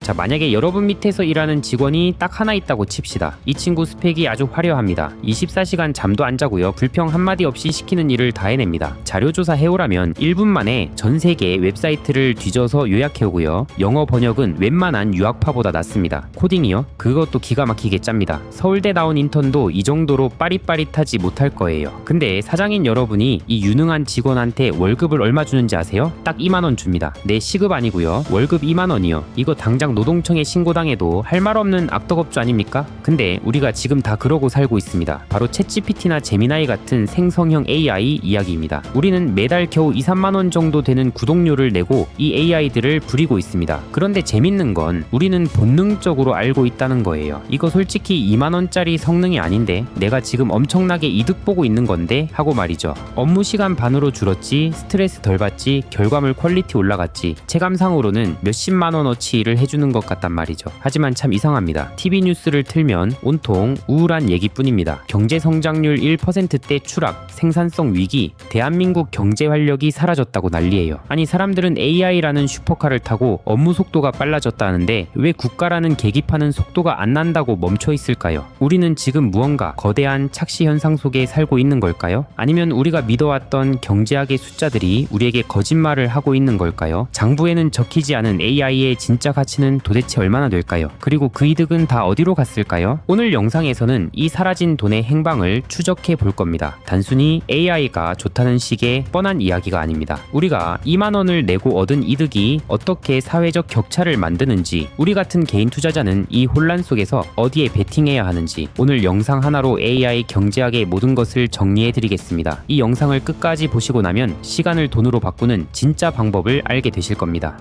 자, 만약에 여러분 밑에서 일하는 직원이 딱 하나 있다고 칩시다. 이 친구 스펙이 아주 화려합니다. 24시간 잠도 안 자고요. 불평 한마디 없이 시키는 일을 다 해냅니다. 자료조사 해오라면 1분 만에 전 세계 웹사이트를 뒤져서 요약해오고요. 영어 번역은 웬만한 유학파보다 낫습니다. 코딩이요? 그것도 기가 막히게 짭니다. 서울대 나온 인턴도 이 정도로 빠릿빠릿하지 못할 거예요. 근데 사장인 여러분이 이 유능한 직원한테 월급을 얼마 주는지 아세요? 딱 2만원 줍니다. 내 시급 아니고요. 월급 2만원이요. 이거 당장 노동청에 신고당해도 할 말 없는 악덕업주 아닙니까? 근데 우리가 지금 다 그러고 살고 있습니다. 바로 챗GPT나 제미나이 같은 생성형 AI 이야기입니다. 우리는 매달 겨우 2-3만원 정도 되는 구독료를 내고 이 AI들을 부리고 있습니다. 그런데 재밌는 건 우리는 본능적으로 알고 있다는 거예요. 이거 솔직히 2만원짜리 성능이 아닌데 내가 지금 엄청나게 이득 보고 있는 건데 하고 말이죠. 업무 시간 반으로 줄었지, 스트레스 덜 받지, 결과물 퀄리티 올라갔지, 체감상으로는 몇십만원어치 일을 해주는 것 같단 말이죠. 하지만 참 이상합니다. TV 뉴스를 틀면 온통 우울한 얘기뿐입니다. 경제 성장률 1%대 추락, 생산성 위기, 대한민국 경제 활력이 사라졌다고 난리예요. 아니, 사람들은 AI라는 슈퍼카를 타고 업무 속도가 빨라졌다는데 왜 국가라는 계기판은 속도가 안 난다고 멈춰 있을까요? 우리는 지금 무언가 거대한 착시 현상 속에 살고 있는 걸까요? 아니면 우리가 믿어왔던 경제학의 숫자들이 우리에게 거짓말을 하고 있는 걸까요? 장부에는 적히지 않은 AI의 진짜 가치는 도대체 얼마나 될까요? 그리고 그 이득은 다 어디로 갔을까요? 오늘 영상에서는 이 사라진 돈의 행방을 추적해 볼 겁니다. 단순히 AI가 좋다는 식의 뻔한 이야기가 아닙니다. 우리가 2만원을 내고 얻은 이득이 어떻게 사회적 격차를 만드는지, 우리 같은 개인 투자자는 이 혼란 속에서 어디에 베팅해야 하는지 오늘 영상 하나로 AI 경제학의 모든 것을 정리해 드리겠습니다. 이 영상을 끝까지 보시고 나면 시간을 돈으로 바꾸는 진짜 방법을 알게 되실 겁니다.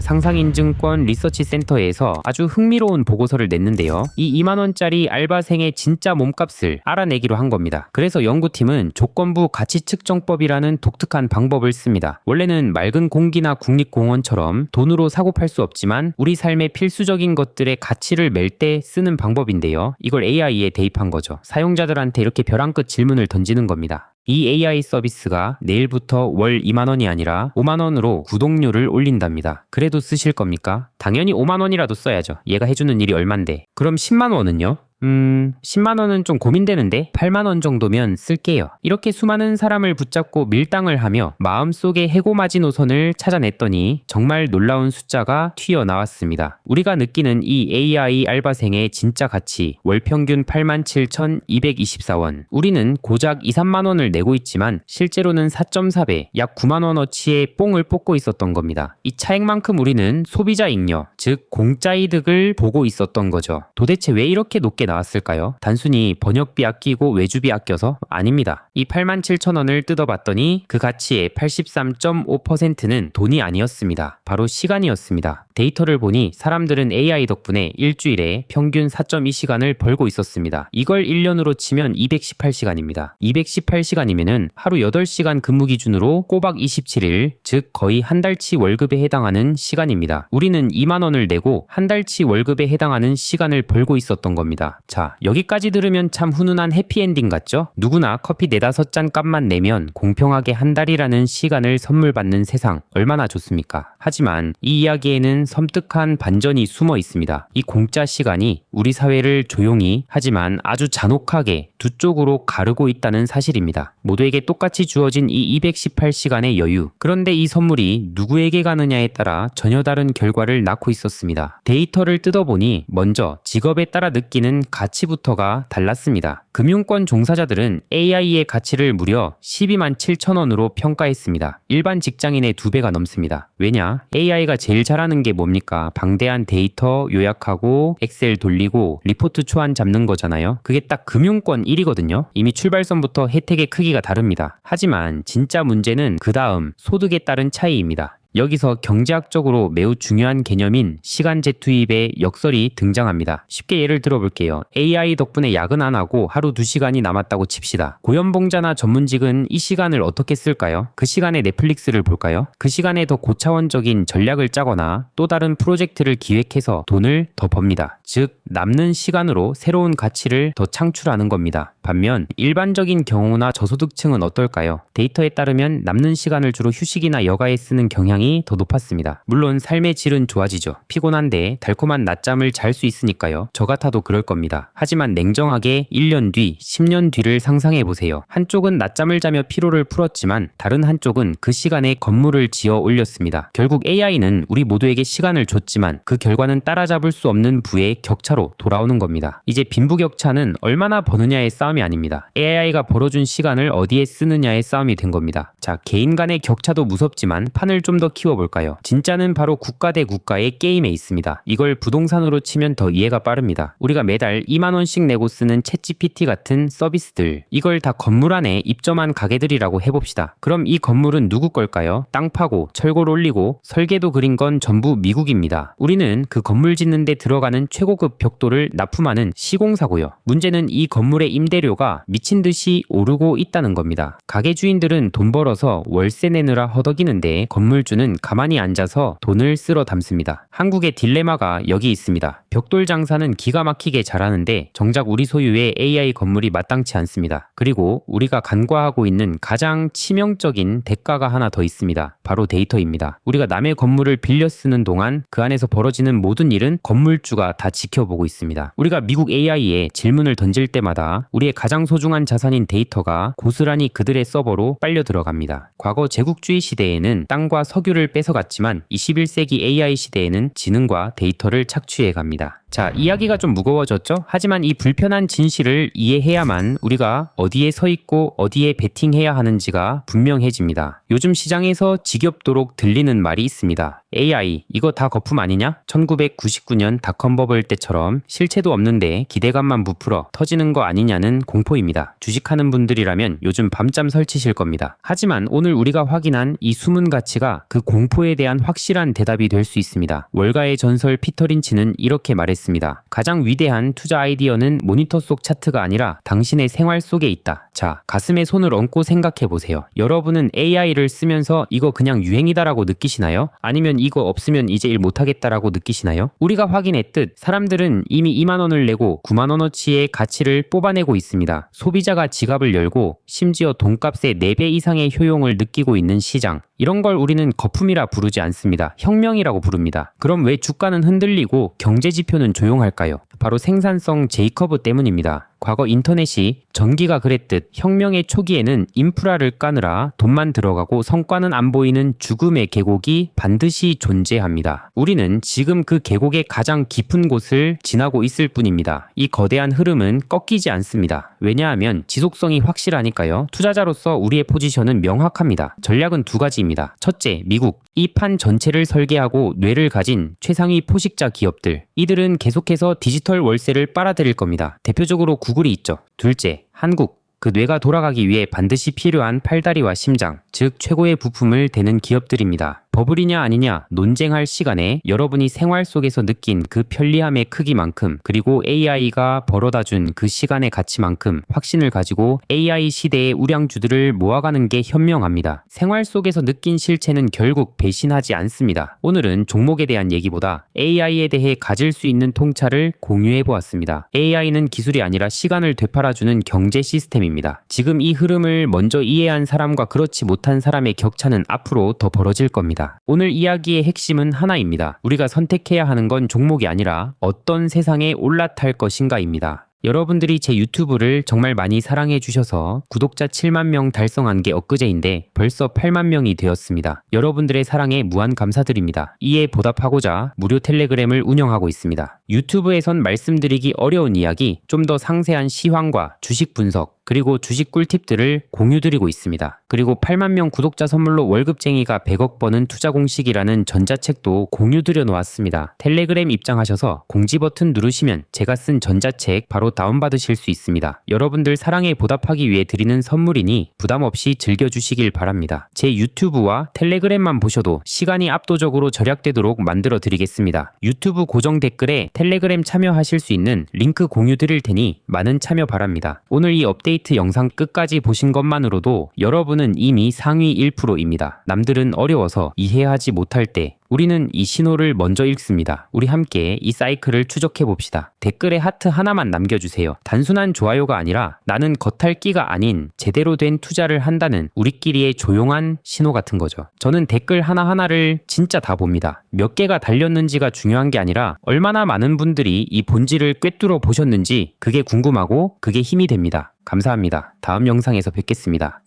상상인증권 리서치 센터에서 아주 흥미로운 보고서를 냈는데요. 이 2만원짜리 알바생의 진짜 몸값을 알아내기로 한 겁니다. 그래서 연구팀은 조건부 가치측정법이라는 독특한 방법을 씁니다. 원래는 맑은 공기나 국립공원처럼 돈으로 사고 팔 수 없지만 우리 삶의 필수적인 것들의 가치를 맬 때 쓰는 방법인데요. 이걸 AI에 대입한 거죠. 사용자들한테 이렇게 벼랑 끝 질문을 던지는 겁니다. 이 AI 서비스가 내일부터 월 2만원이 아니라 5만원으로 구독료를 올린답니다. 그래도 쓰실 겁니까? 당연히 5만원이라도 써야죠. 얘가 해주는 일이 얼만데. 그럼 10만원은요? 10만원은 좀 고민되는데 8만원 정도면 쓸게요. 이렇게 수많은 사람을 붙잡고 밀당을 하며 마음속의 해고 마지노선을 찾아냈더니 정말 놀라운 숫자가 튀어나왔습니다. 우리가 느끼는 이 AI 알바생의 진짜 가치, 월평균 87,224원. 우리는 고작 2-3만원을 내고 있지만 실제로는 4.4배, 약 9만원어치의 뽕을 뽑고 있었던 겁니다. 이 차액만큼 우리는 소비자 잉여, 즉 공짜 이득을 보고 있었던 거죠. 도대체 왜 이렇게 높게 나왔을까요? 단순히 번역비 아끼고 외주비 아껴서? 아닙니다. 이 87,000원을 뜯어봤더니 그 가치의 83.5%는 돈이 아니었습니다. 바로 시간이었습니다. 데이터를 보니 사람들은 AI 덕분에 일주일에 평균 4.2시간을 벌고 있었습니다. 이걸 1년으로 치면 218시간입니다. 218시간이면은 하루 8시간 근무 기준으로 꼬박 27일, 즉 거의 한 달치 월급에 해당하는 시간입니다. 우리는 2만원을 내고 한 달치 월급에 해당하는 시간을 벌고 있었던 겁니다. 자, 여기까지 들으면 참 훈훈한 해피엔딩 같죠? 누구나 커피 4-5잔 값만 내면 공평하게 한 달이라는 시간을 선물 받는 세상, 얼마나 좋습니까? 하지만 이 이야기에는 섬뜩한 반전이 숨어 있습니다. 이 공짜 시간이 우리 사회를 조용히 하지만 아주 잔혹하게 두 쪽으로 가르고 있다는 사실입니다. 모두에게 똑같이 주어진 이 218시간의 여유. 그런데 이 선물이 누구에게 가느냐에 따라 전혀 다른 결과를 낳고 있었습니다. 데이터를 뜯어보니 먼저 직업에 따라 느끼는 가치부터가 달랐습니다. 금융권 종사자들은 AI의 가치를 무려 12만 7천원으로 평가했습니다. 일반 직장인의 2배가 넘습니다. 왜냐? AI가 제일 잘하는 게 뭡니까? 방대한 데이터 요약하고 엑셀 돌리고 리포트 초안 잡는 거잖아요. 그게 딱 금융권 1이거든요. 이미 출발선부터 혜택의 크기가 다릅니다. 하지만 진짜 문제는 그 다음 소득에 따른 차이입니다. 여기서 경제학적으로 매우 중요한 개념인 시간 재투입의 역설이 등장합니다. 쉽게 예를 들어볼게요. AI 덕분에 야근 안 하고 하루 2시간이 남았다고 칩시다. 고연봉자나 전문직은 이 시간을 어떻게 쓸까요? 그 시간에 넷플릭스를 볼까요? 그 시간에 더 고차원적인 전략을 짜거나 또 다른 프로젝트를 기획해서 돈을 더 법니다. 즉 남는 시간으로 새로운 가치를 더 창출하는 겁니다. 반면 일반적인 경우나 저소득층은 어떨까요? 데이터에 따르면 남는 시간을 주로 휴식이나 여가에 쓰는 경향이 더 높았습니다. 물론 삶의 질은 좋아지죠. 피곤한데 달콤한 낮잠을 잘 수 있으니까요. 저 같아도 그럴 겁니다. 하지만 냉정하게 1년 뒤, 10년 뒤를 상상해보세요. 한쪽은 낮잠을 자며 피로를 풀었지만 다른 한쪽은 그 시간에 건물을 지어 올렸습니다. 결국 AI는 우리 모두에게 시간을 줬지만 그 결과는 따라잡을 수 없는 부의 격차로 돌아오는 겁니다. 이제 빈부격차는 얼마나 버느냐의 싸움이 아닙니다. AI가 벌어준 시간을 어디에 쓰느냐의 싸움이 된 겁니다. 자, 개인 간의 격차도 무섭지만 판을 좀 더 키워볼까요? 진짜는 바로 국가 대 국가의 게임에 있습니다. 이걸 부동산으로 치면 더 이해가 빠릅니다. 우리가 매달 2만 원씩 내고 쓰는 챗GPT 같은 서비스들, 이걸 다 건물 안에 입점한 가게들이라고 해봅시다. 그럼 이 건물은 누구 걸까요? 땅 파고 철골 올리고 설계도 그린 건 전부 미국입니다. 우리는 그 건물 짓는 데 들어가는 최고급 벽돌을 납품하는 시공사고요. 문제는 이 건물의 임대료가 미친 듯이 오르고 있다는 겁니다. 가게 주인들은 돈 벌어서 월세 내느라 허덕이는데 건물주는 가만히 앉아서 돈을 쓸어 담습니다. 한국의 딜레마가 여기 있습니다. 벽돌 장사는 기가 막히게 잘하는데 정작 우리 소유의 AI 건물이 마땅치 않습니다. 그리고 우리가 간과하고 있는 가장 치명적인 대가가 하나 더 있습니다. 바로 데이터입니다. 우리가 남의 건물을 빌려 쓰는 동안 그 안에서 벌어지는 모든 일은 건물주가 다 지켜보고 있습니다. 우리가 미국 AI에 질문을 던질 때마다 우리의 가장 소중한 자산인 데이터가 고스란히 그들의 서버로 빨려 들어갑니다. 과거 제국주의 시대에는 땅과 석유를 뺏어갔지만 21세기 AI 시대에는 지능과 데이터를 착취해 갑니다. 자, 이야기가 좀 무거워졌죠? 하지만 이 불편한 진실을 이해해야만 우리가 어디에 서 있고 어디에 베팅해야 하는지가 분명해집니다. 요즘 시장에서 지겹도록 들리는 말이 있습니다. AI, 이거 다 거품 아니냐? 1999년 닷컴 버블 때처럼 실체도 없는데 기대감만 부풀어 터지는 거 아니냐는 공포입니다. 주식하는 분들이라면 요즘 밤잠 설치실 겁니다. 하지만 오늘 우리가 확인한 이 숨은 가치가 그 공포에 대한 확실한 대답이 될 수 있습니다. 월가의 전설 피터 린치는 이렇게 말했습니다. 가장 위대한 투자 아이디어는 모니터 속 차트가 아니라 당신의 생활 속에 있다. 자, 가슴에 손을 얹고 생각해보세요. 여러분은 AI를 쓰면서 이거 그냥 유행이다라고 느끼시나요? 아니면 이거 없으면 이제 일 못하겠다라고 느끼시나요? 우리가 확인했듯 사람들은 이미 2만 원을 내고 9만 원어치의 가치를 뽑아내고 있습니다. 소비자가 지갑을 열고 심지어 돈값의 4배 이상의 효용을 느끼고 있는 시장. 이런 걸 우리는 거품이라 부르지 않습니다. 혁명이라고 부릅니다. 그럼 왜 주가는 흔들리고 경제 지표는 조용할까요? 바로 생산성 제이커브 때문입니다. 과거 인터넷이 전기가 그랬듯 혁명의 초기에는 인프라를 까느라 돈만 들어가고 성과는 안 보이는 죽음의 계곡이 반드시 존재합니다. 우리는 지금 그 계곡의 가장 깊은 곳을 지나고 있을 뿐입니다. 이 거대한 흐름은 꺾이지 않습니다. 왜냐하면 지속성이 확실하니까요. 투자자로서 우리의 포지션은 명확합니다. 전략은 2가지입니다. 첫째, 미국. 이 판 전체를 설계하고 뇌를 가진 최상위 포식자 기업들. 이들은 계속해서 디지털 월세를 빨아들일 겁니다. 대표적으로 구글이 있죠. 둘째, 한국. 그 뇌가 돌아가기 위해 반드시 필요한 팔다리와 심장, 즉 최고의 부품을 대는 기업들입니다. 버블이냐 아니냐 논쟁할 시간에 여러분이 생활 속에서 느낀 그 편리함의 크기만큼, 그리고 AI가 벌어다준 그 시간의 가치만큼 확신을 가지고 AI 시대의 우량주들을 모아가는 게 현명합니다. 생활 속에서 느낀 실체는 결국 배신하지 않습니다. 오늘은 종목에 대한 얘기보다 AI에 대해 가질 수 있는 통찰을 공유해 보았습니다. AI는 기술이 아니라 시간을 되팔아주는 경제 시스템입니다. 지금 이 흐름을 먼저 이해한 사람과 그렇지 못한 사람의 격차는 앞으로 더 벌어질 겁니다. 오늘 이야기의 핵심은 하나입니다. 우리가 선택해야 하는 건 종목이 아니라 어떤 세상에 올라탈 것인가입니다. 여러분들이 제 유튜브를 정말 많이 사랑해 주셔서 구독자 7만 명 달성한 게 엊그제인데 벌써 8만 명이 되었습니다. 여러분들의 사랑에 무한 감사드립니다. 이에 보답하고자 무료 텔레그램을 운영하고 있습니다. 유튜브에선 말씀드리기 어려운 이야기, 좀 더 상세한 시황과 주식 분석, 그리고 주식 꿀팁들을 공유드리고 있습니다. 그리고 8만 명 구독자 선물로 월급쟁이가 100억 버는 투자 공식이라는 전자책도 공유드려 놓았습니다. 텔레그램 입장하셔서 공지 버튼 누르시면 제가 쓴 전자책 바로 다운받으실 수 있습니다. 여러분들 사랑에 보답하기 위해 드리는 선물이니 부담 없이 즐겨주시길 바랍니다. 제 유튜브와 텔레그램만 보셔도 시간이 압도적으로 절약되도록 만들어 드리겠습니다. 유튜브 고정 댓글에 텔레그램 참여하실 수 있는 링크 공유 드릴 테니 많은 참여 바랍니다. 오늘 이 업데이트 영상 끝까지 보신 것만으로도 여러분은 이미 상위 1%입니다. 남들은 어려워서 이해하지 못할 때 우리는 이 신호를 먼저 읽습니다. 우리 함께 이 사이클을 추적해 봅시다. 댓글에 하트 하나만 남겨주세요. 단순한 좋아요가 아니라 나는 겉핥기가 아닌 제대로 된 투자를 한다는 우리끼리의 조용한 신호 같은 거죠. 저는 댓글 하나하나를 진짜 다 봅니다. 몇 개가 달렸는지가 중요한 게 아니라 얼마나 많은 분들이 이 본질을 꿰뚫어 보셨는지 그게 궁금하고 그게 힘이 됩니다. 감사합니다. 다음 영상에서 뵙겠습니다.